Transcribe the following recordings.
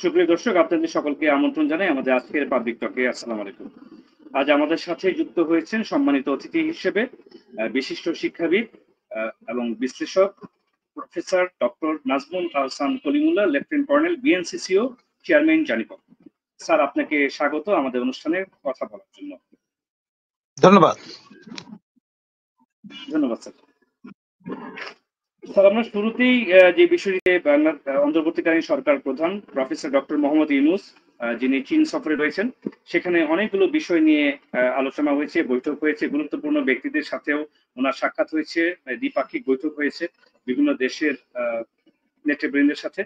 সুপ্রিয় দর্শক, আপনাদের সকলকে আমন্ত্রণ জানাই আমাদের আজকের পাবলিক টকে। আসসালামু আলাইকুম। আজ আমাদের সাথে যুক্ত হয়েছেন সম্মানিত অতিথি হিসেবে বিশিষ্ট শিক্ষাবিদ এবং বিশ্লেষক professor doctor Nazmul Ahsan Kalimullah, lieutenant colonel, BNCCO chairman, Janipop. Sir, আপনাকে স্বাগত আমাদের অনুষ্ঠানে কথা বলার জন্য। ধন্যবাদ। ধন্যবাদ স্যার। স্যার, আমরা শুরুতেই যে বিষয়টিতে বাংলার অন্তর্বর্তীকালীন সরকার প্রধান প্রফেসর ডক্টর মোহাম্মদ ইউনূস, যিনি চীন সফরে রয়েছেন, সেখানে অনেকগুলো বিষয় নিয়ে আলোচনা হয়েছে, বৈঠক হয়েছে, গুরুত্বপূর্ণ ব্যক্তিদের সাথেও ওনার সাক্ষাৎ হয়েছে, দ্বিপাক্ষিক বৈঠক হয়েছে বিভিন্ন দেশের নেতৃবৃন্দের সাথে।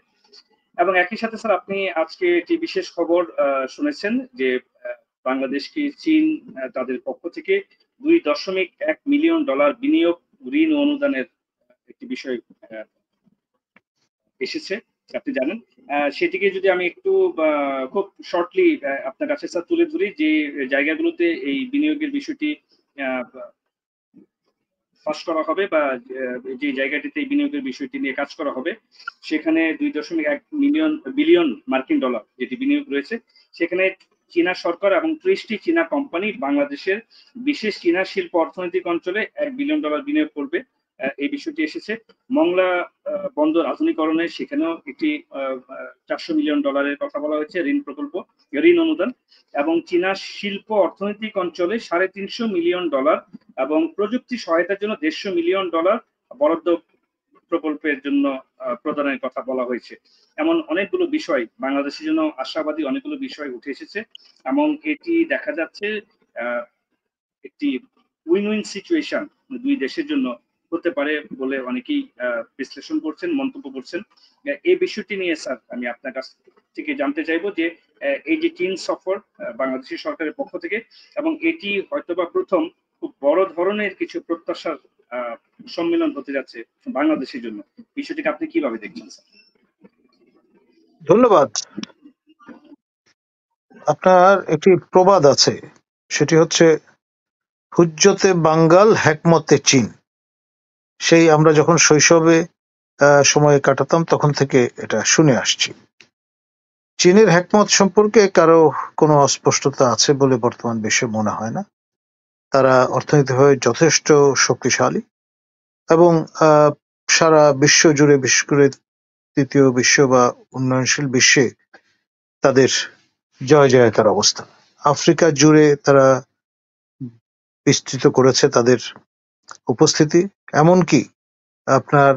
এবং একই সাথে স্যার, আপনি আজকে একটি বিশেষ খবর শুনেছেন যে বাংলাদেশকে চীন তাদের পক্ষ থেকে $2.1 মিলিয়ন বিনিয়োগ, ঋণ ও অনুদানের একটি বিষয় এসেছে, আপনি জানেন। সেটিকে যদি আমি একটু খুব শর্টলি আপনার কাছে স্যার তুলে ধরি, যে জায়গাগুলোতে এই বিনিয়োগের বিষয়টি ফাঁস করা হবে বা যে জায়গাটিতে এই বিনিয়োগের বিষয়টি নিয়ে কাজ করা হবে, সেখানে $2.1 বিলিয়ন মার্কিন ডলার যেটি বিনিয়োগ রয়েছে, সেখানে চীনা সরকার এবং 30টি চীনা কোম্পানি বাংলাদেশের বিশেষ চীনা শিল্প অর্থনৈতিক অঞ্চলে $1 বিলিয়ন বিনিয়োগ করবে। এই বিষয়টি এসেছে। মংলা বন্দর আধুনিকরণে, সেখানেও একটি $400 মিলিয়ন কথা বলা হয়েছে, ঋণ প্রকল্প, ঋণ অনুদান। এবং চীনা শিল্প অর্থনৈতিক অঞ্চলে $350 মিলিয়ন এবং প্রযুক্তি সহায়তার জন্য $150 মিলিয়ন বরাদ্দ প্রকল্পের জন্য প্রদানের কথা বলা হয়েছে। এমন অনেকগুলো বিষয় বাংলাদেশের জন্য আশাবাদী, অনেকগুলো বিষয় উঠে এসেছে এবং এটি দেখা যাচ্ছে একটি উইন উইন সিচুয়েশন দুই দেশের জন্য হতে পারে বলে অনেকেই বিশ্লেষণ করছেন, মন্তব্য করছেন। এই বিষয়টি নিয়ে স্যার আমি আপনার কাছ থেকে জানতে চাইবো যে এই যে চীন সফর বাংলাদেশের সরকারের পক্ষ থেকে, এবং এটি হয়তোবা প্রথম খুব বড় ধরনের কিছু প্রত্যাশার সম্মেলন হতে যাচ্ছে বাংলাদেশের জন্য, বিষয়টিকে আপনি কিভাবে দেখছেন স্যার? ধন্যবাদ। আপনার একটি প্রবাদ আছে, সেটি হচ্ছে হুজ্জতে বাঙ্গাল হ্যাকমতে চীন। সেই আমরা যখন শৈশবে সময় কাটাতাম তখন থেকে এটা শুনে আসছি। চীনের হ্যাকমত সম্পর্কে কারো কোনো অস্পষ্টতা আছে বলে বর্তমান বিশ্বে মনে হয় না। তারা অর্থনৈতিকভাবে যথেষ্ট শক্তিশালী এবং সারা বিশ্ব জুড়ে, বিশেষ করে তৃতীয় বিশ্ব বা উন্নয়নশীল বিশ্বে তাদের জয় জয়তার অবস্থা। আফ্রিকা জুড়ে তারা বিস্তৃত করেছে তাদের উপস্থিতি। এমনকি আপনার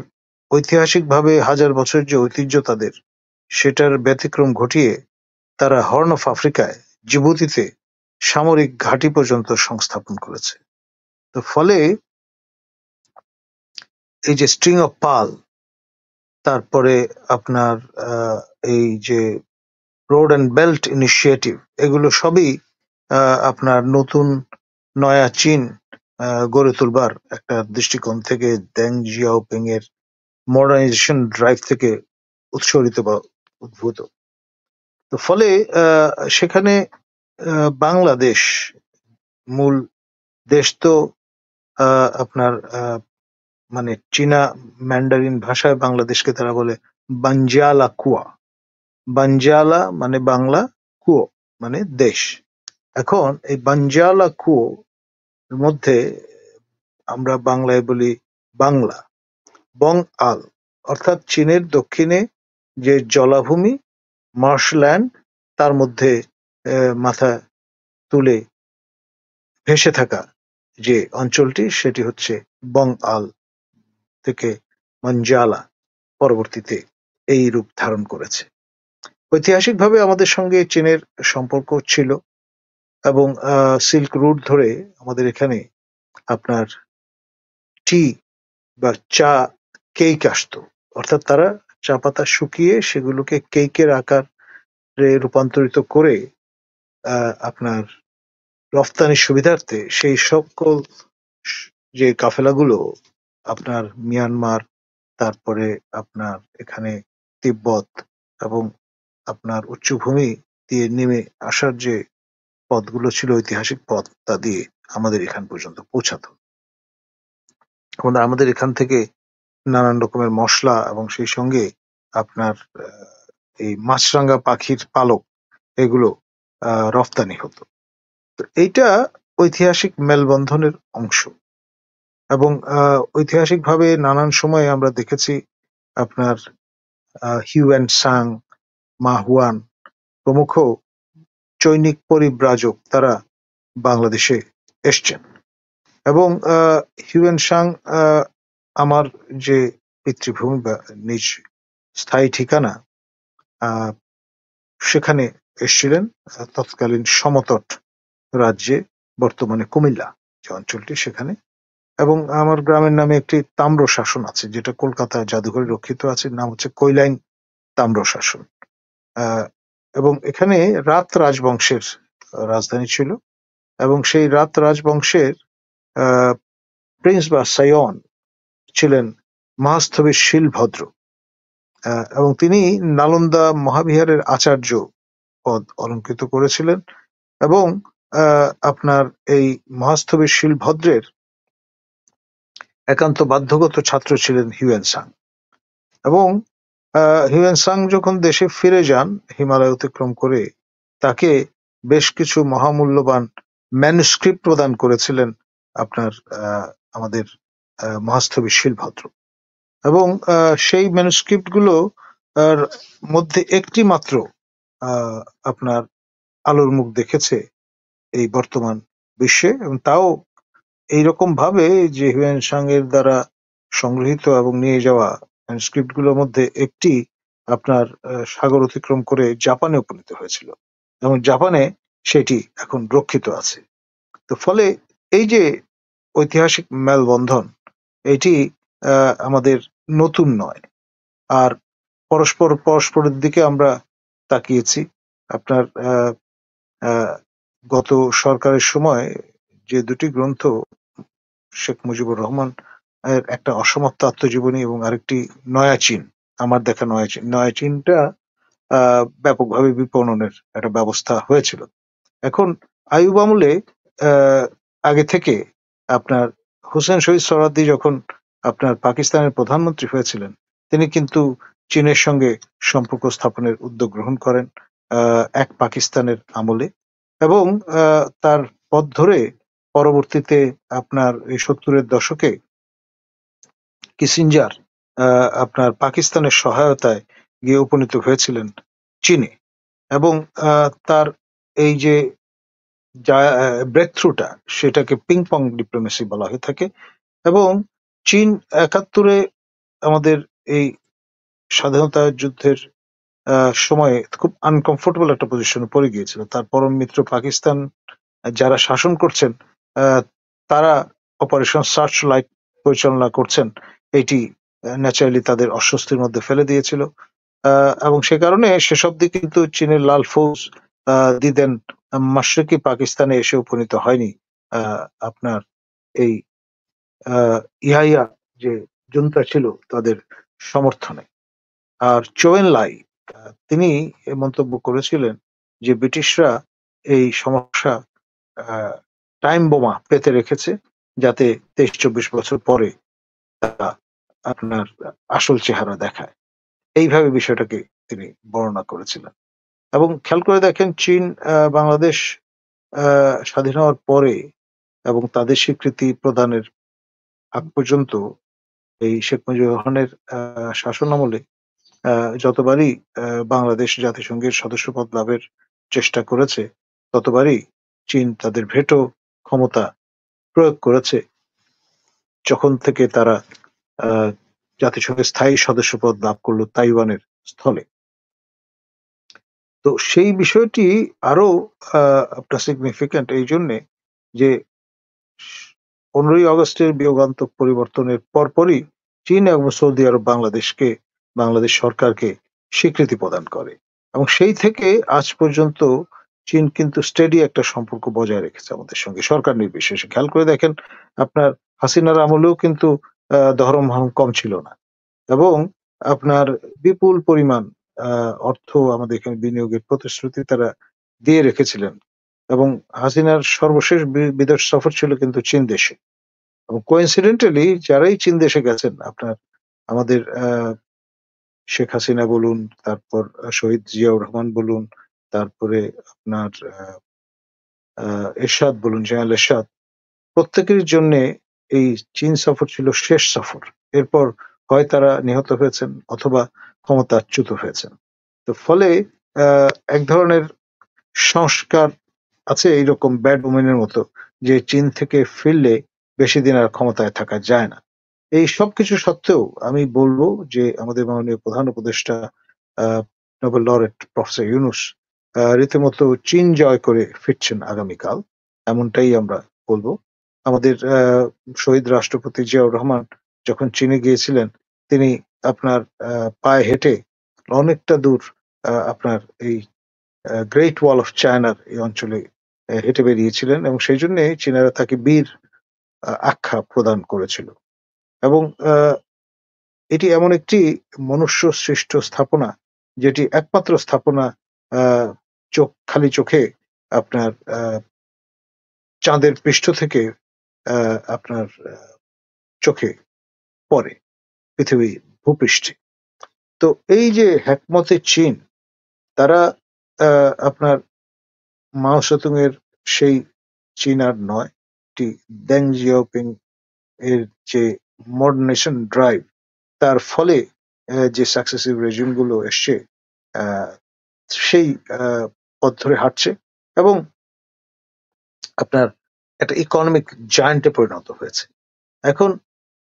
ঐতিহাসিকভাবে হাজার বছর যে ঐতিহ্য তাদের, সেটার ব্যতিক্রম ঘটিয়ে তারা হর্ন অফ আফ্রিকায়, জিবুতিতে সামরিক ঘাঁটি পর্যন্ত সংস্থাপন করেছে। তো ফলে এই যে স্ট্রিং অফ পাল, তারপরে আপনার এই যে রোড অ্যান্ড বেল্ট ইনিশিয়েটিভ, এগুলো সবই আপনার নতুন নয়া চীন গড়ে তুলবার একটা দৃষ্টিকোণ থেকে দেং জিয়াওপিং এর মডার্নাইজেশন ড্রাইভ থেকে উৎসরিত বা উদ্ভূত। তো ফলে সেখানে বাংলাদেশ মূল দেশ তো আপনার মানে চীনা ম্যান্ডারিন ভাষায় বাংলাদেশকে তারা বলে বানজিয়ালা কুয়া। বানজিয়ালা মানে বাংলা, কুয়ো মানে দেশ। এখন এই বানজিয়ালা কুয়ো মধ্যে আমরা বাংলায় বলি বাংলা, বং আল, অর্থাৎ চীনের দক্ষিণে যে জলাভূমি, মার্শল্যান্ড, তার মধ্যে মাথা তুলে ভেসে থাকা যে অঞ্চলটি, সেটি হচ্ছে বং আল থেকে মঞ্জালা পরবর্তীতে এই রূপ ধারণ করেছে। ঐতিহাসিকভাবে আমাদের সঙ্গে চীনের সম্পর্ক ছিল এবং সিল্ক রুট ধরে আমাদের এখানে আপনার টি বা চা কেক আসতো, অর্থাৎ তারা চা পাতা শুকিয়ে সেগুলোকে কেকের আকারে রূপান্তরিত করে আপনার রফতানি সুবিধার্থে সেই সকল যে কাফেলাগুলো আপনার মিয়ানমার, তারপরে আপনার এখানে তিব্বত এবং আপনার উচ্চভূমি দিয়ে নেমে আসার যে পথগুলো ছিল, ঐতিহাসিক পথ, তা দিয়ে আমাদের এখান পর্যন্ত পৌঁছাতো। আমাদের এখান থেকে নানান রকমের মশলা এবং সেই সঙ্গে আপনার এই মাছরাঙা পাখির পালক এগুলো রফতানি হতো। তো এইটা ঐতিহাসিক মেলবন্ধনের অংশ। এবং ঐতিহাসিকভাবে নানান সময়ে আমরা দেখেছি আপনার হিউয়েন সাং, মা হুয়ান প্রমুখ চৈনিক পরিব্রাজক তারা বাংলাদেশে এসছেন। এবং হিউয়েন সাং আমার যে পিতৃভূমি বা নিজ স্থায়ী ঠিকানা সেখানে এসছিলেন তৎকালীন সমতট রাজ্যে, বর্তমানে কুমিল্লা যে অঞ্চলটি সেখানে। এবং আমার গ্রামের নামে একটি তাম্র শাসন আছে যেটা কলকাতা জাদুঘরে রক্ষিত আছে, নাম হচ্ছে কৈলাইন তাম্র শাসন। এবং এখানে রাত রাজবংশের রাজধানী ছিল, এবং সেই রাত রাজবংশের প্রিন্স বা সায়ন ছিলেন মহাস্থবির শিলভদ্র, এবং তিনি নালন্দা মহাবিহারের আচার্য পদ অলঙ্কৃত করেছিলেন। এবং আপনার এই মহাস্থবির শিলভদ্রের একান্ত বাধ্যগত ছাত্র ছিলেন হিউয়েন সাং। এবং হিউয়েন সাং যখন দেশে ফিরে যান হিমালয় অতিক্রম করে, তাকে বেশ কিছু মহামূল্যবান ম্যানুস্ক্রিপ্ট প্রদান করেছিলেন আপনার আমাদের মহাস্থবির শিলভদ্র। এবং সেই ম্যানুস্ক্রিপ্ট গুলো মধ্যে একটি মাত্র আপনার আলোর মুখ দেখেছে এই বর্তমান বিশ্বে, এবং তাও এইরকম ভাবে যে হিউয়েন সাং এর দ্বারা সংগৃহীত এবং নিয়ে যাওয়া ম্যানুস্ক্রিপ্ট গুলোর মধ্যে একটি আপনার সাগর অতিক্রম করে জাপানে উপনীত হয়েছিল, এবং জাপানে সেটি এখন রক্ষিত আছে। তো ফলে এই যে ঐতিহাসিক মেলবন্ধন, এটি আমাদের নতুন নয়। আর পরস্পরের দিকে আমরা তাকিয়েছি। আপনার গত সরকারের সময় যে দুটি গ্রন্থ, শেখ মুজিবুর রহমান এর একটা অসমাপ্ত আত্মজীবনী এবং আরেকটি নয়া চীন, আমার দেখা নয়া চীনটা ব্যাপকভাবে বিপণনের একটা ব্যবস্থা হয়েছিল। এখন আইয়ুব আমলে আগে থেকে আপনার হোসেন শহীদ সোহরাওয়ার্দী যখন আপনার পাকিস্তানের প্রধানমন্ত্রী হয়েছিলেন, তিনি কিন্তু চীনের সঙ্গে সম্পর্ক স্থাপনের উদ্যোগ গ্রহণ করেন এক পাকিস্তানের আমলে। এবং তার পথ ধরে পরবর্তীতে আপনার এই 70-এর দশকে কিসিঞ্জার আপনার পাকিস্তানের সহায়তায় গিয়ে উপনীত হয়েছিলেন চীনে। এবং তার এই যে ব্রেক থ্রুটা, সেটাকে পিং পং ডিপ্লোমেসি বলা হয়ে থাকে। এবং চীন 71-এ আমাদের এই স্বাধীনতা যুদ্ধের সময়ে খুব আনকমফোর্টেবল একটা পজিশনে পড়ে গিয়েছিল। তার পরম মিত্র পাকিস্তান যারা শাসন করছেন, তারা অপারেশন সার্চ লাইট পরিচালনা করছেন, এটি ন্যাচারালি তাদের অস্বস্তির মধ্যে ফেলে দিয়েছিল। এবং সে কারণে শেষ অব্দি কিন্তু চীনের লাল ফৌজ দিদেন মাশরিকি পাকিস্তানে এসে উপনীত হয়নি আপনার এই ইহাইয়া যে জুনতা ছিল তাদের সমর্থনে। আর চোয়েন লাই তিনি মন্তব্য করেছিলেন যে ব্রিটিশরা এই সমস্যা টাইম বোমা পেতে রেখেছে, যাতে 23-24 বছর পরে তারা আপনার আসল চেহারা দেখায়। এইভাবে বিষয়টাকে তিনি বর্ণনা করেছিলেন। এবং খেয়াল করে দেখেন, চীন বাংলাদেশ স্বাধীন হওয়ার পরে এবং তাদের স্বীকৃতি প্রদানের আগ পর্যন্ত এই শেখ মুজিবুর রহমানের শাসন আমলে যতবারই বাংলাদেশ জাতিসংঘের সদস্যপদ লাভের চেষ্টা করেছে, ততবারই চীন তাদের ভেটো ক্ষমতা প্রয়োগ করেছে, যখন থেকে তারা জাতিসংঘের স্থায়ী সদস্যপদ লাভ করলো তাইওয়ানের স্থলে। তো সেই বিষয়টি আরো আপনার সিগনিফিক্যান্ট এই জন্যে যে 15ই আগস্টের বিয়োগান্তক পরিবর্তনের পরপরই চীন এবং সৌদি আরব বাংলাদেশ সরকারকে স্বীকৃতি প্রদান করে, এবং সেই থেকে আজ পর্যন্ত চীন কিন্তু স্টেডি একটা সম্পর্ক বজায় রেখেছে আমাদের সঙ্গে, সরকার নির্বিশেষে। খেয়াল করে দেখেন, আপনার হাসিনার আমলেও কিন্তু ধরম কম ছিল না, এবং আপনার বিপুল পরিমাণ অর্থ আমাদের এখানে বিনিয়োগের প্রতিশ্রুতি তারা দিয়ে রেখেছিলেন। এবং হাসিনার সর্বশেষ বিদেশ সফর ছিল কিন্তু চীন দেশে। এবং কোইন্সিডেন্টালি যারাই চীন দেশে গেছেন, আপনার আমাদের শেখ হাসিনা বলুন, তারপর শহীদ জিয়াউর রহমান বলুন, তারপরে আপনার এরশাদ বলুন, জেনারেল এরশাদ, প্রত্যেকের জন্য এই চীন সফর ছিল শেষ সফর। এরপর হয় তারা নিহত হয়েছেন অথবা ক্ষমতাচ্যুত হয়েছেন। তো ফলে এক ধরনের সংস্কার আছে এইরকম ব্যাড ওমেনের মতো, যে চীন থেকে ফিরলে বেশি দিন আর ক্ষমতায় থাকা যায় না। এই সবকিছু সত্ত্বেও আমি বলবো যে আমাদের মাননীয় প্রধান উপদেষ্টা নোবেল লরেট প্রফেসর ইউনূস রীতিমতো চীন জয় করে ফিরছেন আগামীকাল, এমনটাই আমরা বলবো। আমাদের শহীদ রাষ্ট্রপতি জিয়াউর রহমান যখন চীনে গিয়েছিলেন, তিনি আপনার পায়ে হেঁটে অনেকটা দূর আপনার এই গ্রেট ওয়াল অফ চায়নার এই অঞ্চলে হেঁটে বেরিয়েছিলেন, এবং সেই জন্য চীনারা তাকে বীর আখ্যা প্রদান করেছিল। এবং এটি এমন একটি মনুষ্য সৃষ্ট স্থাপনা, যেটি একমাত্র স্থাপনা খালি চোখে আপনার চাঁদের পৃষ্ঠ থেকে আপনার চোখে পড়ে পৃথিবী ভূপৃষ্ঠে। তো এই যে হ্যাকমতে চীন, তারা আপনার মাও সেতুং এর সেই চীন আর নয়, এটি দেং জিয়াওপিং এর যে মডার্নাইজেশন ড্রাইভ, তার ফলে যে সাকসেসিভ রেজিম গুলো এসছে সেই পথ ধরে হাঁটছে, এবং আপনার একটা ইকোনমিক জায়ান্টে পরিণত হয়েছে। এখন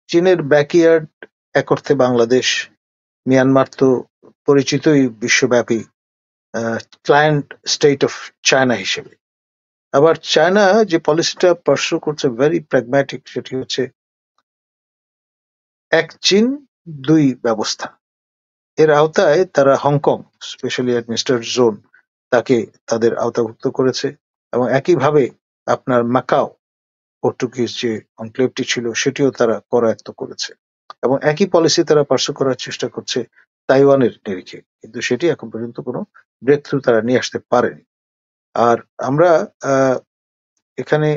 চীনের ব্যাকইয়ার্ড এক অর্থে বাংলাদেশ, মিয়ানমার তো পরিচিতই বিশ্বব্যাপী ক্লায়েন্ট স্টেট অফ চায়না হিসেবে। আবার চায়না যে পলিসিটা পার্সু করছে ভেরি প্র্যাগম্যাটিক, সেটি হচ্ছে এক চীন দুই ব্যবস্থা। এর আওতায় তারা হংকং স্পেশালি অ্যাডমিনিস্ট্রেটেড জোন তাকে তাদের আওতাভুক্ত করেছে, এবং একইভাবে আপনার মাকাও পর্তুগিজ যে এনক্লেভটি ছিল সেটিও তারা করায়ত্ত করেছে, এবং একই পলিসি তারা পার্সু করার চেষ্টা করছে তাইওয়ানের নিরিখে, কিন্তু সেটি এখন পর্যন্ত কোনো ব্রেক থ্রু তারা নিয়ে আসতে পারেনি। আর আমরা এখানে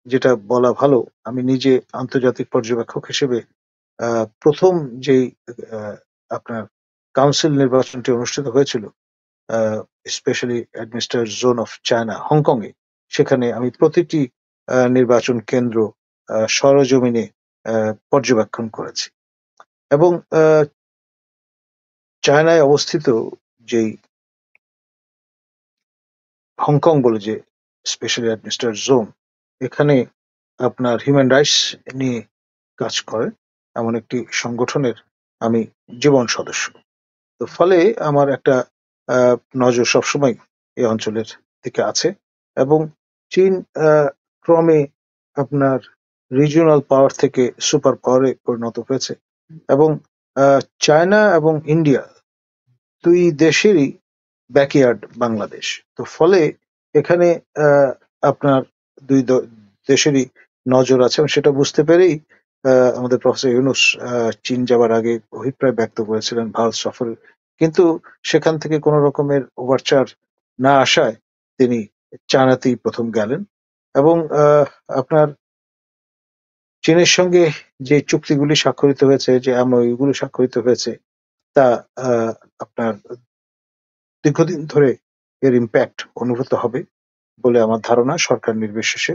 যেটা বলা ভালো, আমি নিজে আন্তর্জাতিক পর্যবেক্ষক হিসেবে প্রথম যেই আপনার কাউন্সিল নির্বাচনটি অনুষ্ঠিত হয়েছিল specially administrated zone of China Hong এ, সেখানে আমি প্রতিটি নির্বাচন কেন্দ্র সরজমিনে পর্যবেক্ষণ করেছি। এবং চায়নায় অবস্থিত যেই হংকং বলে যে স্পেশালি অ্যাডমিনিস্ট্রেটেড জোন, এখানে আপনার হিউম্যান রাইটস নিয়ে কাজ করে এমন একটি সংগঠনের আমি জীবন সদস্য। তো ফলে আমার একটা নজর সবসময় এই অঞ্চলের দিকে আছে, এবং চীন ক্রমে আপনার রিজিওনাল পাওয়ার থেকে সুপার পাওয়ারে পরিণত হয়েছে, এবং চায়না এবং ইন্ডিয়া দুই দেশেরই ব্যাকইয়ার্ড বাংলাদেশ। তো ফলে এখানে আপনার দুই দেশেরই নজর আছে, এবং সেটা বুঝতে পেরেই আমাদের প্রফেসর ইউনূস চীন যাবার আগে অভিপ্রায় ব্যক্ত করেছিলেন ভারত সফরে, কিন্তু সেখান থেকে কোনো রকমের ওভারচার না আসায় তিনি চায়নাতেই প্রথম গেলেন। এবং আপনার চীনের সঙ্গে যে চুক্তিগুলি স্বাক্ষরিত হয়েছে, যে এমওইউগুলি স্বাক্ষরিত হয়েছে, তা আপনার দীর্ঘদিন ধরে এর ইম্প্যাক্ট অনুভূত হবে বলে আমার ধারণা, সরকার নির্বিশেষে।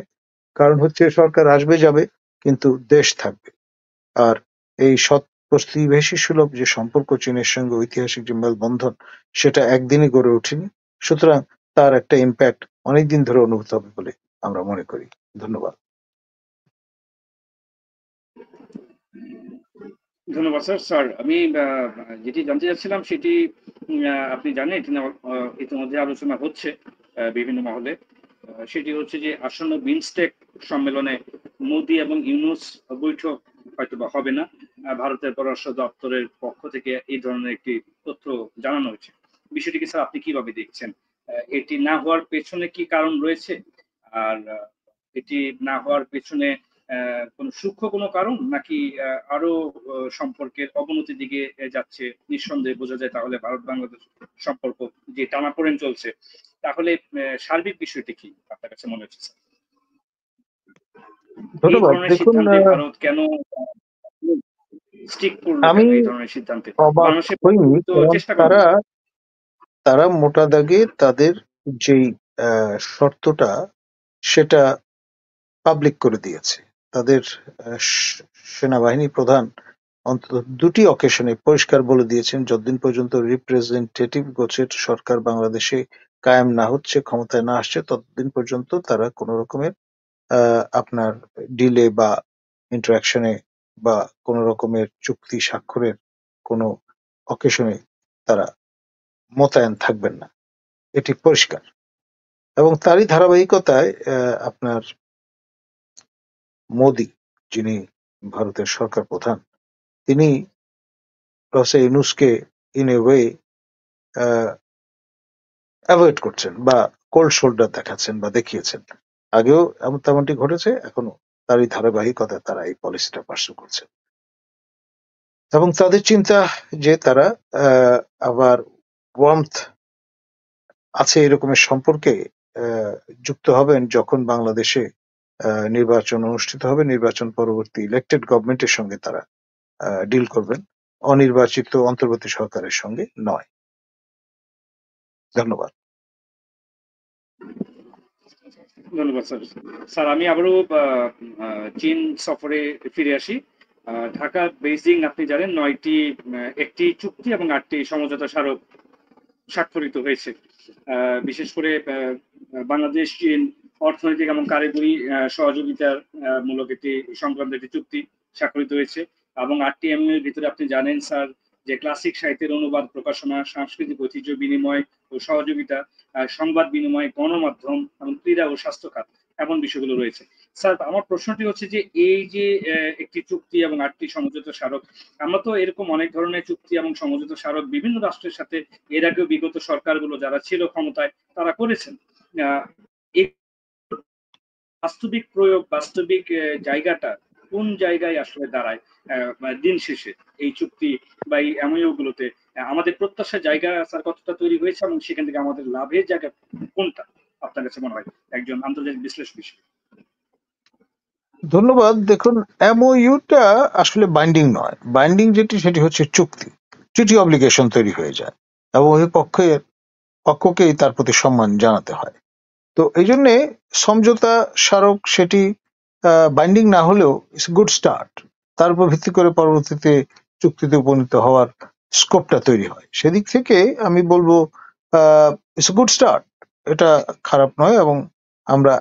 কারণ হচ্ছে সরকার আসবে যাবে, কিন্তু দেশ থাকবে। আর এই সৎ প্রতিবেশী সুলভ যে সম্পর্ক চীনের সঙ্গে ঐতিহাসিক যে মেলবন্ধন, সেটা একদিনে গড়ে ওঠেনি। সুতরাং তার একটা ইম্প্যাক্ট অনেকদিন ধরে অনুভূত হবে বলে আমরা মনে করি। ধন্যবাদ। ধন্যবাদ স্যার। আমি যেটি জানতে চাচ্ছিলাম সেটি আপনি জানেন এটি ইতিমধ্যে আলোচনা হচ্ছে বিভিন্ন মহলে। সেটি হচ্ছে যে আসন্ন বিমস্টেক সম্মেলনে মোদি এবং ইউনূস বৈঠক হয়তো বা হবে না। ভারতের পররাষ্ট্র দপ্তরের পক্ষ থেকে এই ধরনের একটি তথ্য জানানো হয়েছে। বিষয়টিকে স্যার আপনি কিভাবে দেখছেন? এটি না হওয়ার পেছনে কি কারণ রয়েছে? আর এটি না হওয়ার পেছনে কোন সূক্ষ্ম কোনো কারণ, নাকি আরো সম্পর্কের অবনতির দিকে যাচ্ছে? নিঃসন্দেহে বোঝা যায় তাহলে ভারত বাংলাদেশ সম্পর্ক যে টানাপোড়েন চলছে, তাহলে সার্বিক বিষয়টি কি আপনার কাছে মনে হচ্ছে স্যার? এই ধন্যবাদ। ধরনের দেখুন, সিদ্ধান্তে ভারত কেন? স্টিক করলো আমি কেন এই ধরনের সিদ্ধান্তে? অবাক বাংলাদেশের হইনি, তো কারণ চেষ্টা করেন। তারা তারা মোটা দাগে তাদের যেই শর্তটা সেটা পাবলিক করে দিয়েছে। তাদের সেনাবাহিনী প্রধান অন্তত দুটি অকেশনে পরিষ্কার বলে দিয়েছেন, যতদিন পর্যন্ত রিপ্রেজেন্টেটিভ গোছের সরকার বাংলাদেশে কায়েম না হচ্ছে, ক্ষমতায় না আসছে, ততদিন পর্যন্ত তারা কোনো রকমের আপনার ডিলে বা ইন্টারাকশনে বা কোনো রকমের চুক্তি স্বাক্ষরের কোনো অকেশনে তারা মোতায়েন থাকবেন না, এটি পরিষ্কার। এবং তারই ধারাবাহিকতায় আপনার মোদি, যিনি ভারতের সরকার প্রধান, তিনি প্রফেসর ইউনূসকে ইন এ ওয়ে অ্যাভয়েড করছেন বা কোল্ড শোল্ডার দেখাচ্ছেন বা দেখিয়েছেন। আগেও তেমনটি ঘটেছে, এখনো তারই ধারাবাহিকতায় তারা এই পলিসিটা পার্সু করছেন। এবং তাদের চিন্তা যে তারা আবার ওয়ার্মথ আছে এরকমের সম্পর্কে আহ, যুক্ত হবেন যখন বাংলাদেশে নির্বাচন অনুষ্ঠিত হবে। নির্বাচন পরবর্তী ইলেক্টেড গভর্নমেন্টের সঙ্গে তারা ডিল করবেন, অনির্বাচিত অন্তর্বর্তী সরকারের সঙ্গে নয়। ধন্যবাদ। ধন্যবাদ স্যার। স্যার আমি আবারও চীন সফরে ফিরে আসি। ঢাকা বেইজিং আপনি জানেন ৯টি একটি চুক্তি এবং ৮টি সমঝোতা স্মারক স্বাক্ষরিত হয়েছে। বিশেষ করে বাংলাদেশ চীন অর্থনৈতিক এবং কারিগরি সহযোগিতার মূলক একটি সংক্রান্ত একটি চুক্তি স্বাক্ষরিত হয়েছে। এবং ৮টি এর ভিতরে আপনি জানেন স্যার যে ক্লাসিক সাহিত্যের অনুবাদ, প্রকাশনা, সাংস্কৃতিক ঐতিহ্য বিনিময় ও সহযোগিতা, সংবাদ বিনিময়, গণমাধ্যম এবং ক্রীড়া ও স্বাস্থ্য খাত এমন বিষয়গুলো রয়েছে। স্যার আমার প্রশ্নটি হচ্ছে যে এই যে একটি চুক্তি এবং ৮টি সমঝোতা স্মারক, আমরা তো এরকম অনেক ধরনের চুক্তি এবং সমঝোতা স্মারক বিভিন্ন রাষ্ট্রের সাথে এর আগেও বিগত সরকারগুলো যারা ছিল ক্ষমতায় তারা করেছেন। এই বাস্তবিক প্রয়োগ, বাস্তবিক জায়গাটা কোন জায়গায় আসলে দাঁড়ায় দিন শেষে এই চুক্তি বা এই এমইও গুলোতে আমাদের প্রত্যাশার জায়গা স্যার কতটা তৈরি হয়েছে এবং সেখান থেকে আমাদের লাভের জায়গা কোনটা আপনার কাছে মনে হয় একজন আন্তর্জাতিক বিশ্লেষক হিসেবে? ধন্যবাদ। দেখুন, এমওইউটা আসলে বাইন্ডিং নয়। বাইন্ডিং যেটি সেটি হচ্ছে চুক্তি, চিঠি অব্লিগেশন তৈরি হয়ে যায় এবং ওই পক্ষকেই তার প্রতি সম্মান জানাতে হয়। তো এই জন্যে সমঝোতা স্মারক সেটি বাইন্ডিং না হলেও ইটস গুড স্টার্ট। তার উপর ভিত্তি করে পরবর্তীতে চুক্তিতে উপনীত হওয়ার স্কোপটা তৈরি হয়। সেদিক থেকে আমি বলবো ইটস গুড স্টার্ট, এটা খারাপ নয়। এবং আমরা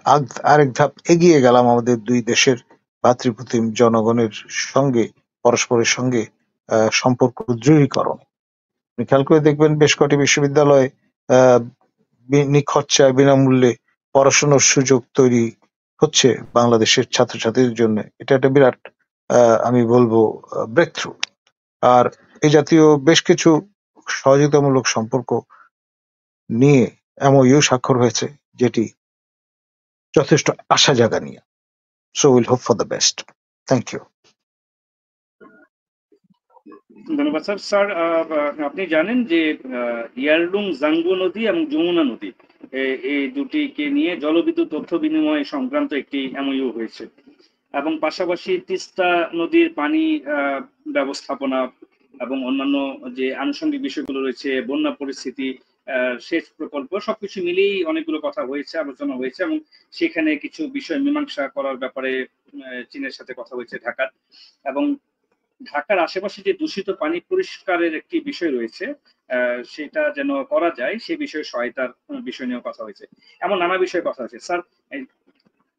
আরেক ধাপ এগিয়ে গেলাম আমাদের দুই দেশের ভাতৃপ্রতিম জনগণের সঙ্গে, পরস্পরের সঙ্গে সম্পর্ক দৃঢ়ীকরণ। আপনি খেয়াল করে দেখবেন বেশ কটি বিশ্ববিদ্যালয়ে আহ নিখরচায় বিনামূল্যে পড়াশোনার সুযোগ তৈরি হচ্ছে বাংলাদেশের ছাত্রছাত্রীদের জন্য। এটা একটা বিরাট আমি বলবো ব্রেক থ্রু। আর এই জাতীয় বেশ কিছু সহযোগিতামূলক সম্পর্ক নিয়ে এমওইউ স্বাক্ষর হয়েছে, যেটি যথেষ্ট আশা জাগা নিয়ে। So will hope for the best. Thank you. ধন্যবাদ স্যার। স্যার আপনি জানেন যে ইয়ারলুং জাংগু নদী এবং যমুনা নদী এই দুটিকে নিয়ে জলবিদ্যুৎ তথ্য বিনিময় সংক্রান্ত একটি এমওইউ হয়েছে এবং পাশাপাশি তিস্তা নদীর পানি ব্যবস্থাপনা এবং অন্যান্য যে আনুষঙ্গিক বিষয়গুলো রয়েছে, বন্যা পরিস্থিতি, সেচ প্রকল্প সবকিছু মিলিয়েই অনেকগুলো কথা হয়েছে, আলোচনা হয়েছে এবং সেখানে কিছু বিষয় মীমাংসা করার ব্যাপারে চীনের সাথে কথা হয়েছে ঢাকার। এবং ঢাকার আশেপাশে যে দূষিত পানি পরিষ্কারের একটি বিষয় রয়েছে সেটা যেন করা যায় সে বিষয়ে সহায়তার বিষয় নিয়েও কথা হয়েছে। এমন নানা বিষয়ে কথা হয়েছে স্যার।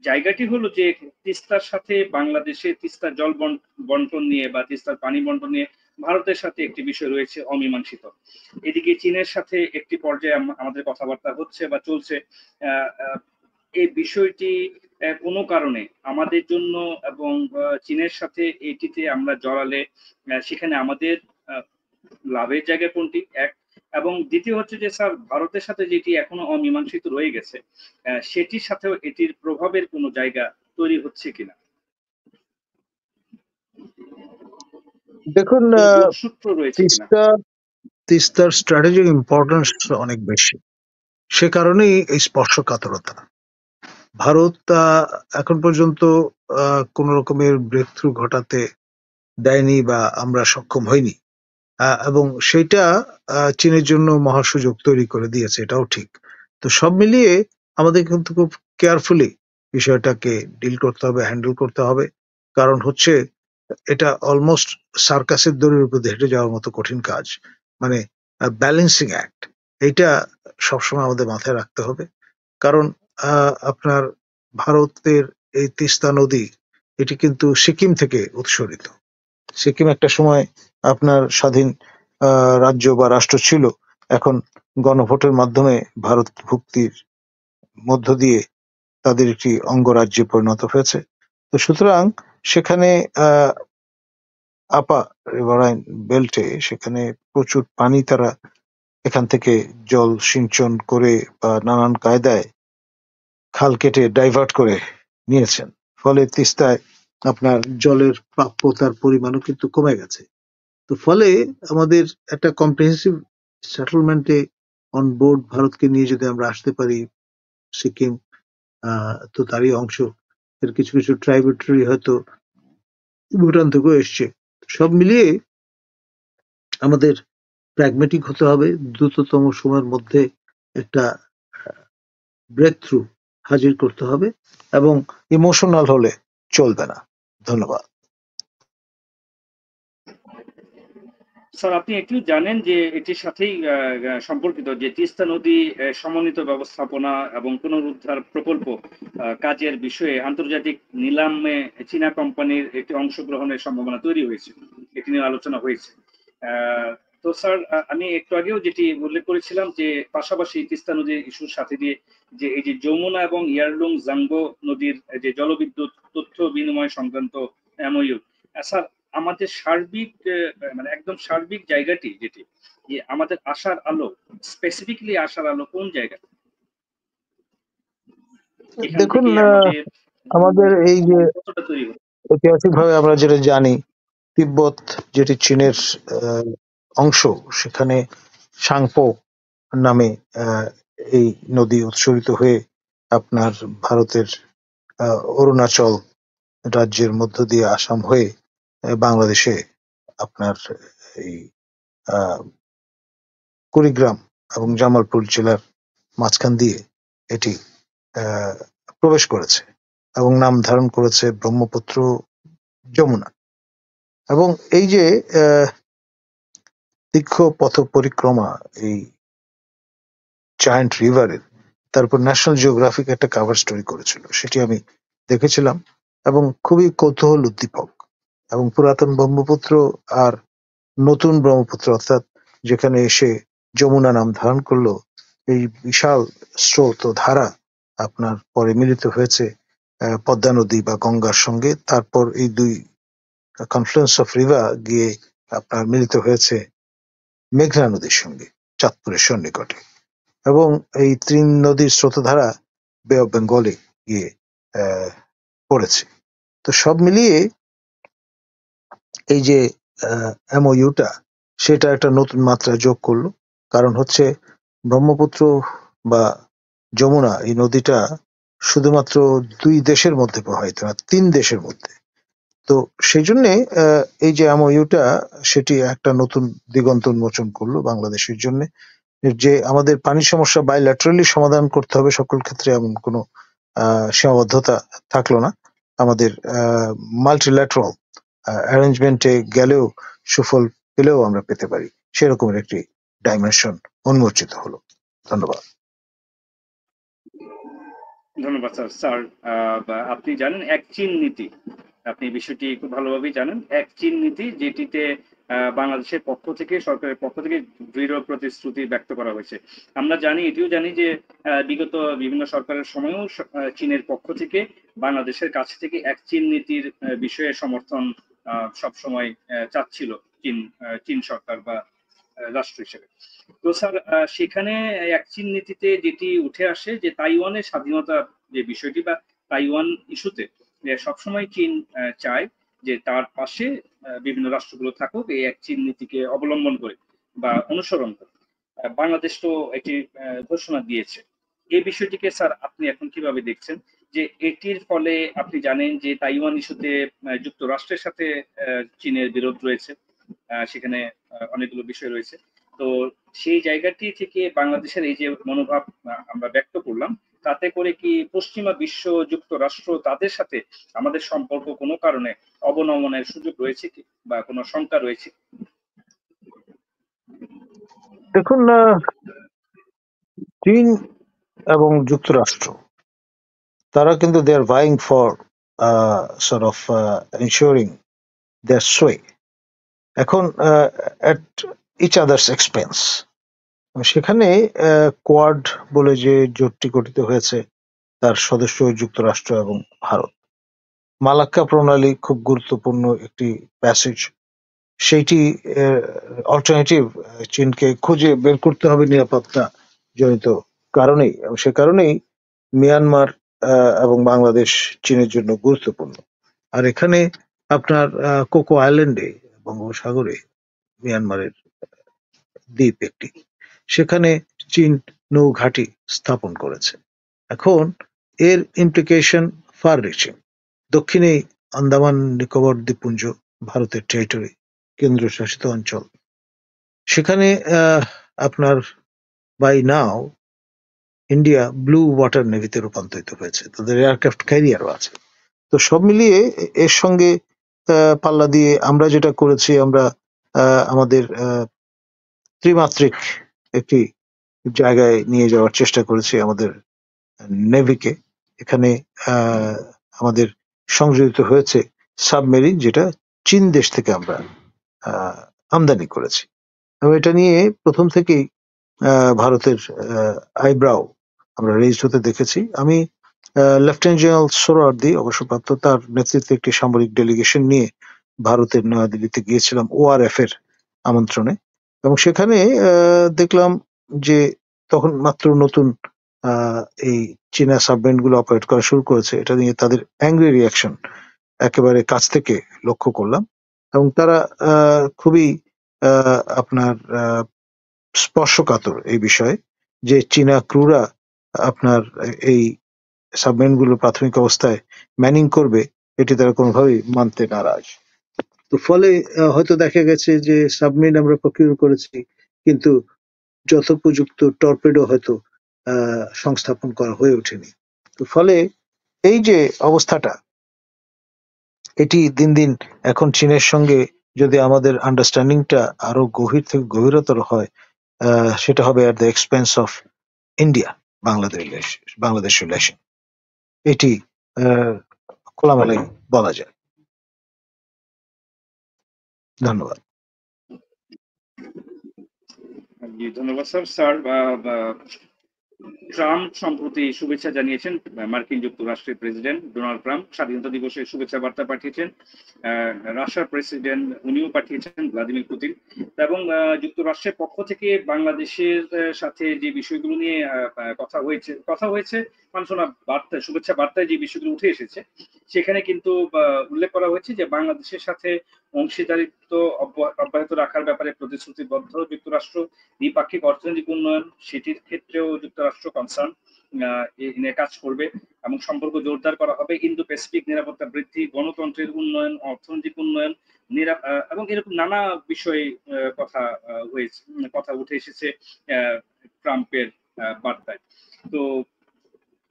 জায়গাটি হলো যে তিস্তার সাথে বাংলাদেশে তিস্তার জল বন্টন নিয়ে বা তিস্তার পানি বন্টন নিয়ে ভারতের সাথে একটি বিষয় রয়েছে অমীমাংসিত। এদিকে চীনের সাথে একটি পর্যায়ে আমাদের কথাবার্তা হচ্ছে বা চলছে। এই বিষয়টি কোনো কারণে আমাদের জন্য এবং চীনের সাথে এটিতে আমরা জড়ালে সেখানে আমাদের লাভের জায়গা কোনটি এক, এবং দ্বিতীয় হচ্ছে যে স্যার ভারতের সাথে যেটি এখনো অমীমাংসিত রয়ে গেছে সেটির সাথেও এটির প্রভাবের কোনো জায়গা তৈরি হচ্ছে কিনা, দেখুন, কোনো যোগসূত্র রয়েছে কিনা? তিস্তার স্ট্র্যাটেজিক ইম্পর্টেন্স অনেক বেশি, সে কারণেই এই স্পর্শকাতরতা। ভারত এখন পর্যন্ত কোন রকমের ব্রেক থ্রু ঘটাতে দেয়নি বা আমরা সক্ষম হইনি, এবং সেইটা চীনের জন্য মহা সুযোগ তৈরি করে দিয়েছে, এটাও ঠিক। তো সব মিলিয়ে আমাদের কিন্তু খুব কেয়ারফুলি বিষয়টাকে ডিল করতে হবে, হ্যান্ডেল করতে হবে। কারণ হচ্ছে এটা অলমোস্ট সার্কাসের দড়ির উপর দিয়ে হেঁটে যাওয়ার মতো কঠিন কাজ, মানে ব্যালেন্সিং অ্যাক্ট। এইটা সবসময় আমাদের মাথায় রাখতে হবে। কারণ আপনার ভারতের এই তিস্তা নদী, এটি কিন্তু সিকিম থেকে উৎসরিত। সিকিম একটা সময় আপনার স্বাধীন রাজ্য বা রাষ্ট্র ছিল, এখন গণভোটের মাধ্যমে ভারত ভুক্তির মধ্য দিয়ে তাদের একটি অঙ্গরাজ্যে পরিণত হয়েছে। তো সুতরাং সেখানে আপা রিভারাইন বেল্টে সেখানে প্রচুর পানি তারা এখান থেকে জল সিঞ্চন করে বা নানান কায়দায় খাল কেটে ডাইভার্ট করে নিয়েছেন। ফলে তিস্তায় আপনার জলের প্রাপ্যতার পরিমাণও কিন্তু কমে গেছে। তো ফলে আমাদের একটা কম্প্রিহেন্সিভ সেটেলমেন্টে অন বোর্ড ভারতকে নিয়ে যদি আমরা আসতে পারি, সিকিম তো তারই অংশ, এর কিছু কিছু ট্রাইবেটারি হয়তো ভুটান থেকেও এসছে। সব মিলিয়ে আমাদের প্র্যাগমেটিক হতে হবে, দ্রুততম সময়ের মধ্যে একটা ব্রেক থ্রু হাজির করতে হবে, এবং ইমোশনাল হলে চলবে না। ধন্যবাদ। স্যার, আপনি একটু জানেন যে এটির সাথেই সম্পর্কিত যে তিস্তা নদী সমন্বিত ব্যবস্থাপনা এবং পুনরুদ্ধার প্রকল্প কাজের বিষয়ে আন্তর্জাতিক নিলামে চীনা কোম্পানির একটি অংশগ্রহণের সম্ভাবনা তৈরি হয়েছে, এটি নিয়ে আলোচনা হয়েছে। তো স্যার, আমি একটু আগেও যেটি উল্লেখ করেছিলাম যে পাশাপাশি তিস্তা নদীর ইস্যুর সাথে দিয়ে যে এই যে যমুনা এবং ইয়ারলুং জাঙ্গো নদীর যে জলবিদ্যুৎ তথ্য বিনিময় সংক্রান্ত এমওইউ, স্যার, আমাদের সার্বিক মানে একদম সার্বিক জায়গাটি যেটি যে আমাদের আশার আলো, স্পেসিফিকলি আশার আলো কোন জায়গা এখান দেখুন, থেকে আমাদের আমাদের এই যে কতটা তৈরি হবে? ঐতিহাসিকভাবে আমরা যেটা জানি, তিব্বত যেটি চীনের অংশ, সেখানে সাংপো নামে এই নদী উৎসরিত হয়ে আপনার ভারতের অরুণাচল রাজ্যের মধ্য দিয়ে আসাম হয়ে বাংলাদেশে আপনার এই কুড়িগ্রাম এবং জামালপুর জেলার মাঝখান দিয়ে এটি প্রবেশ করেছে এবং নাম ধারণ করেছে ব্রহ্মপুত্র যমুনা। এবং এই যে দীর্ঘ পথ পরিক্রমা এই জায়ান্ট রিভারের, তারপর ন্যাশনাল জিওগ্রাফিক একটা কভার স্টোরি করেছিল, সেটি আমি দেখেছিলাম এবং খুবই কৌতূহল উদ্দীপক। এবং পুরাতন ব্রহ্মপুত্র আর নতুন ব্রহ্মপুত্র, অর্থাৎ যেখানে এসে যমুনা নাম ধারণ করলো, এই বিশাল স্রোত ও ধারা আপনার পরে মিলিত হয়েছে পদ্মা নদী বা গঙ্গার সঙ্গে। তারপর এই দুই কনফ্লুয়েন্স অফ রিভার গিয়ে আপনার মিলিত হয়েছে মেঘনা নদীর সঙ্গে চাঁদপুরের সন্নিকটে, এবং এই তিন নদীর স্রোতধারা বে অফ বেঙ্গলে গিয়ে পড়েছে। তো সব মিলিয়ে এই যে এমওইউটা, সেটা একটা নতুন মাত্রা যোগ করলো। কারণ হচ্ছে ব্রহ্মপুত্র বা যমুনা এই নদীটা শুধুমাত্র দুই দেশের মধ্যে প্রবাহিত না, তিন দেশের মধ্যে। তো সেই জন্যে এই যে এমওইউটা, সেটি একটা নতুন দিগন্ত উন্মোচন করলো বাংলাদেশের জন্য, যে আমাদের পানি সমস্যা বাইল্যাটারালি সমাধান করতে হবে সকল ক্ষেত্রে, এমন কোনো সীমাবদ্ধতা থাকলো না। আমাদের মাল্টিল্যাটারাল অ্যারেঞ্জমেন্টে গেলেও সুফল পেলেও আমরা পেতে পারি, সেরকমের একটি ডাইমেনশন উন্মোচিত হলো। ধন্যবাদ। ধন্যবাদ স্যার। স্যার, আপনি জানেন এক চীন নীতি, আপনি বিষয়টি খুব ভালোভাবেই জানেন। এক চীন নীতি যেটিতে বাংলাদেশের পক্ষ থেকে, সরকারের পক্ষ থেকে দৃঢ় প্রতিশ্রুতি ব্যক্ত করা হয়েছে। আমরা জানি, এটিও জানি যে বিগত বিভিন্ন সরকারের সময়েও চীনের পক্ষ থেকে বাংলাদেশের কাছ থেকে এক চীন নীতির বিষয়ে সমর্থন সবসময় চাচ্ছিল চীন, চীন সরকার বা রাষ্ট্র হিসেবে। তো স্যার, সেখানে এক চীন নীতিতে যেটি উঠে আসে যে তাইওয়ানের স্বাধীনতা যে বিষয়টি বা তাইওয়ান ইস্যুতে সবসময় চীন চায় যে তার পাশে বিভিন্ন রাষ্ট্রগুলো থাকুক এই এক চীন নীতিকে অবলম্বন করে বা অনুসরণ করে। বাংলাদেশ তো একটি ঘোষণা দিয়েছে। এই বিষয়টিকে স্যার আপনি এখন কিভাবে দেখছেন যে এটির ফলে আপনি জানেন যে তাইওয়ান ইস্যুতে যুক্তরাষ্ট্রের সাথে চীনের বিরোধ রয়েছে, সেখানে অনেকগুলো বিষয় রয়েছে। তো সেই জায়গাটি থেকে বাংলাদেশের এই যে মনোভাব আমরা ব্যক্ত করলাম, তাতে করে কি পশ্চিমা বিশ্ব, যুক্তরাষ্ট্র তাদের সাথে আমাদের সম্পর্ক কোনো কারণে অবনমনের সুযোগ রয়েছে কি, বা কোনো শঙ্কা রয়েছে? দেখুন, চীন এবং যুক্তরাষ্ট্র তারা কিন্তু দে আর vying for sort of ensuring their sway এখন at each other's expense। সেখানে কোয়াড বলে যে জোটটি গঠিত হয়েছে তার সদস্য যুক্তরাষ্ট্র এবং ভারত। মালাক্কা প্রণালী খুব গুরুত্বপূর্ণ একটি প্যাসেজ, সেইটি অল্টারনেটিভ চীনকে খুঁজে বের করতে হবে নিরাপত্তা জনিত কারণেই, এবং সে কারণেই মিয়ানমার এবং বাংলাদেশ চীনের জন্য গুরুত্বপূর্ণ। আর এখানে আপনার কোকো আইল্যান্ডে বঙ্গোপসাগরে মিয়ানমারের দ্বীপ একটি, সেখানে চীন নৌ ঘাঁটি স্থাপন করেছে। এখন এর ইমপ্লিকেশন ফার রিচিং। দক্ষিণে আন্দামান নিকোবর দ্বীপপুঞ্জ ভারতের টেরিটরি, কেন্দ্রশাসিত অঞ্চল, সেখানে আপনার by now India blue water নেভিতে রূপান্তরিত হয়েছে, তাদের এয়ারক্রাফট ক্যারিয়ারও আছে। তো সব মিলিয়ে এর সঙ্গে পাল্লা দিয়ে আমরা যেটা করেছি, আমরা আমাদের ত্রিমাত্রিক একটি জায়গায় নিয়ে যাওয়ার চেষ্টা করেছি আমাদের নেভিকে। এখানে আমাদের সংযোজিত হয়েছে সাবমেরিন, যেটা চীন দেশ থেকে আমরা আমদানি করেছি, এবং এটা নিয়ে প্রথম থেকেই ভারতের আইব্রাও আমরা রেজ হতে দেখেছি। আমি লেফটেন্যান্ট জেনারেল সোহরাওয়ার্দী অবসরপ্রাপ্ত, তার নেতৃত্বে একটি সামরিক ডেলিগেশন নিয়ে ভারতের নয়াদিল্লিতে গিয়েছিলাম ওআরএফ এর আমন্ত্রণে, এবং সেখানে দেখলাম যে তখন মাত্র নতুন এই চীনা সাবমেরিন গুলো অপারেট করা শুরু করেছে। এটা নিয়ে তাদের অ্যাংরি রিয়াকশন একেবারে কাছ থেকে লক্ষ্য করলাম, এবং তারা খুবই আপনার স্পর্শকাতর এই বিষয়ে যে চীনা ক্রুরা আপনার এই সাবমেরিন গুলো প্রাথমিক অবস্থায় ম্যানিং করবে, এটি তারা কোনোভাবেই মানতে নারাজ। তো ফলে হয়তো দেখা গেছে যে সাবমেরিন আমরা প্রকিউর করেছি, কিন্তু যথোপযুক্ত টর্পেডো হয়তো সংস্থাপন করা হয়ে ওঠেনি। তো ফলে এই যে অবস্থাটা, এটি দিন দিন এখন চীনের সঙ্গে যদি আমাদের আন্ডারস্ট্যান্ডিংটা আরো গভীর থেকে গভীরতর হয়, সেটা হবে at the expense of India Bangladesh relation, এটি খোলামেলাই বলা যায়। ধন্যবাদ। জি, ধন্যবাদ স্যার। স্যার, ট্রাম্প সম্প্রতি শুভেচ্ছা জানিয়েছেন, মার্কিন যুক্তরাষ্ট্রের প্রেসিডেন্ট ডোনাল্ড ট্রাম্প স্বাধীনতা দিবসের শুভেচ্ছা বার্তা পাঠিয়েছেন। রাশিয়ার প্রেসিডেন্ট উনিও পাঠিয়েছেন, ভ্লাদিমির পুতিন। এবং যুক্তরাষ্ট্রের পক্ষ থেকে বাংলাদেশের সাথে যে বিষয়গুলো নিয়ে কথা হয়েছে মানে শোনা বার্তা, শুভেচ্ছা বার্তায় যে বিষয়গুলো উঠে এসেছে, সেখানে কিন্তু উল্লেখ করা হয়েছে যে বাংলাদেশের সাথে অংশীদারিত্ব অব্যাহত রাখার ব্যাপারে প্রতিশ্রুতিবদ্ধ যুক্তরাষ্ট্র। দ্বিপাক্ষিক অর্থনৈতিক উন্নয়ন, সেটির ক্ষেত্রেও যুক্তরাষ্ট্র কনসার্ন নিয়ে কাজ করবে, এবং সম্পর্ক জোরদার করা হবে। ইন্দো প্যাসিফিক নিরাপত্তা বৃদ্ধি, গণতন্ত্রের উন্নয়ন, অর্থনৈতিক উন্নয়ন, এবং এরকম নানা বিষয়ে কথা উঠে এসেছে ট্রাম্পের বার্তায়। তো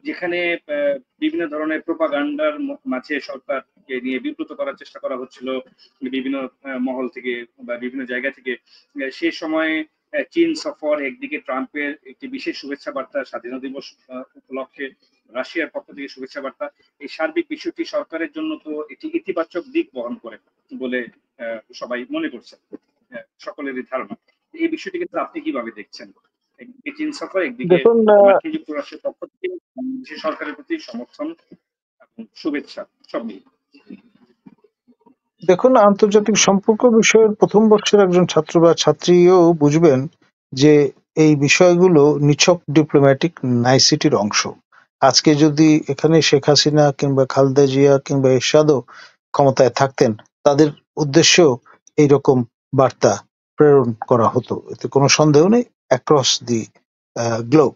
যেখানে বিভিন্ন ধরনের প্রোপাগান্ডার মাঝে সরকারকে নিয়ে বিব্রত করার চেষ্টা করা হচ্ছিল বিভিন্ন মহল থেকে বা বিভিন্ন জায়গা থেকে, সে সময় চীন সফর, একদিকে ট্রাম্পের একটি বিশেষ শুভেচ্ছা বার্তা স্বাধীনতা দিবস উপলক্ষে, রাশিয়ার পক্ষ থেকে শুভেচ্ছা বার্তা, এই সার্বিক বিষয়টি সরকারের জন্য তো একটি ইতিবাচক দিক বহন করে বলে সবাই মনে করছেন, সকলেরই ধারণা। এই বিষয়টি কিন্তু আপনি কিভাবে দেখছেন? একদিকে চীন সফর, একদিকে দেখুন, মার্কিন যুক্তরাষ্ট্রের পক্ষ থেকে বাংলাদেশের সরকারের প্রতি সমর্থন এবং শুভেচ্ছা সব মিলিয়ে। দেখুন, আন্তর্জাতিক সম্পর্ক বিষয়ের প্রথম বর্ষের একজন ছাত্র বা ছাত্রীও বুঝবেন যে এই বিষয়গুলো নিছক ডিপ্লোম্যাটিক নাইসিটির অংশ। আজকে যদি এখানে শেখ হাসিনা কিংবা খালেদা জিয়া কিংবা এরশাদও ক্ষমতায় থাকতেন, তাদের উদ্দেশ্যেও এইরকম বার্তা প্রেরণ করা হতো, এতে কোনো সন্দেহ নেই, অ্যাক্রস দি গ্লোব।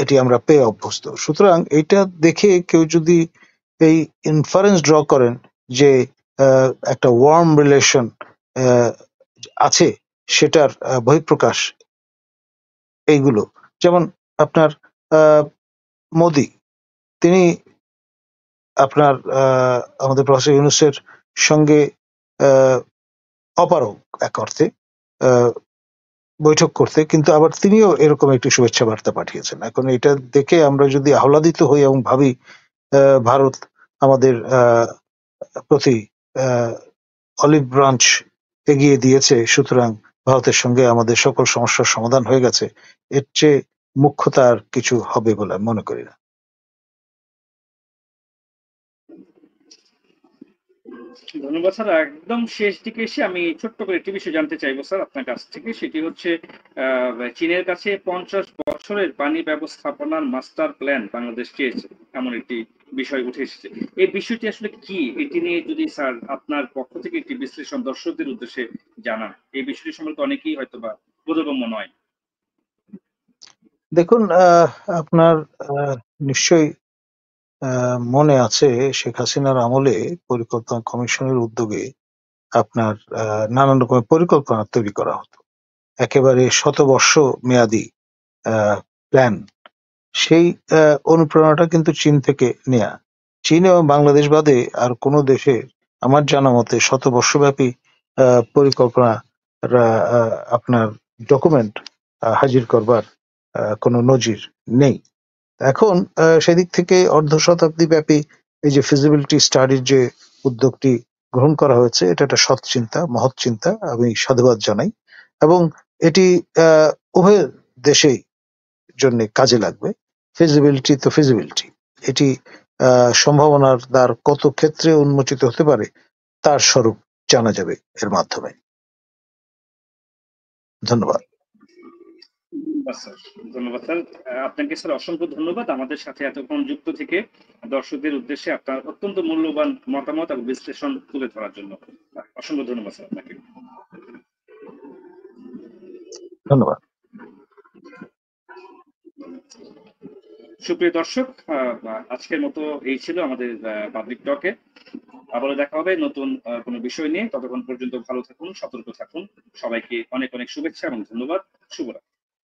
এটি আমরা পেয়ে অভ্যস্ত। সুতরাং এটা দেখে কেউ যদি এই ইনফারেন্স ড্র করেন যে একটা ওয়ার্ম রিলেশন আছে, সেটার বহিঃপ্রকাশ এইগুলো, যেমন আপনার মোদি, তিনি আপনার আমাদের প্রফেসর ইউনূসের সঙ্গে অপারগ এক অর্থে বৈঠক করতে, কিন্তু আবার তিনিও এরকম একটি শুভেচ্ছা বার্তা পাঠিয়েছেন। এখন এটা দেখে আমরা যদি আহ্লাদিত হই এবং ভাবি ভারত আমাদের প্রতি অলিভ ব্রাঞ্চ এগিয়ে দিয়েছে, সুতরাং ভারতের সঙ্গে আমাদের সকল সমস্যার সমাধান হয়ে গেছে, এর চেয়ে মুখ্যতা আর কিছু হবে বলে আমি মনে করি না। ধন্যবাদ স্যার। একদম শেষ দিকে এসে আমি ছোট্ট করে একটি বিষয় জানতে চাইবো স্যার আপনার কাছ থেকে, সেটি হচ্ছে চীনের কাছে 50 বছরের পানি ব্যবস্থাপনার মাস্টার প্ল্যান বাংলাদেশ চেয়েছে, এমন একটি বিষয় উঠে এসেছে। এই বিষয়টি আসলে কি, এটি নিয়ে যদি স্যার আপনার পক্ষ থেকে একটি বিশ্লেষণ দর্শকদের উদ্দেশ্যে জানান, এই বিষয়টি সম্পর্কে অনেকেই হয়তো বা বোধগম্য নয়। দেখুন, আপনার নিশ্চয়ই মনে আছে শেখ হাসিনার আমলে পরিকল্পনা কমিশনের উদ্যোগে আপনার নানান রকমের পরিকল্পনা তৈরি করা হতো, একেবারে শতবর্ষ মেয়াদী প্ল্যান। সেই অনুপ্রেরণাটা কিন্তু চীন থেকে নেয়া। চীন এবং বাংলাদেশ বাদে আর কোনো দেশে আমার জানা মতে শতবর্ষব্যাপী পরিকল্পনা আপনার ডকুমেন্ট হাজির করবার কোনো নজির নেই। এখন সেদিক থেকে অর্ধ শতাব্দী ব্যাপী এই যে ফিজিবিলিটি স্টাডির যে উদ্যোগটি গ্রহণ করা হয়েছে, এটা একটা সৎ চিন্তা, মহৎ চিন্তা, আমি সাধুবাদ জানাই। এবং এটি উভয় দেশেই জন্য কাজে লাগবে। ফিজিবিলিটি তো ফিজিবিলিটি, এটি সম্ভাবনার দ্বার কত ক্ষেত্রে উন্মোচিত হতে পারে তার স্বরূপ জানা যাবে এর মাধ্যমে। ধন্যবাদ। স্যার ধন্যবাদ স্যার, আপনাকে স্যার অসংখ্য ধন্যবাদ আমাদের সাথে এতক্ষণ যুক্ত থেকে দর্শকদের উদ্দেশ্যে আপনার অত্যন্ত মূল্যবান মতামত এবং বিশ্লেষণ তুলে ধরার জন্য। অসংখ্য ধন্যবাদ স্যার আপনাকে। ধন্যবাদ। সুপ্রিয় দর্শক, আজকের মতো এই ছিল আমাদের পাবলিক টকে। আবারও দেখা হবে নতুন কোনো বিষয় নিয়ে। ততক্ষণ পর্যন্ত ভালো থাকুন, সতর্ক থাকুন। সবাইকে অনেক অনেক শুভেচ্ছা এবং ধন্যবাদ। শুভরাত্রি।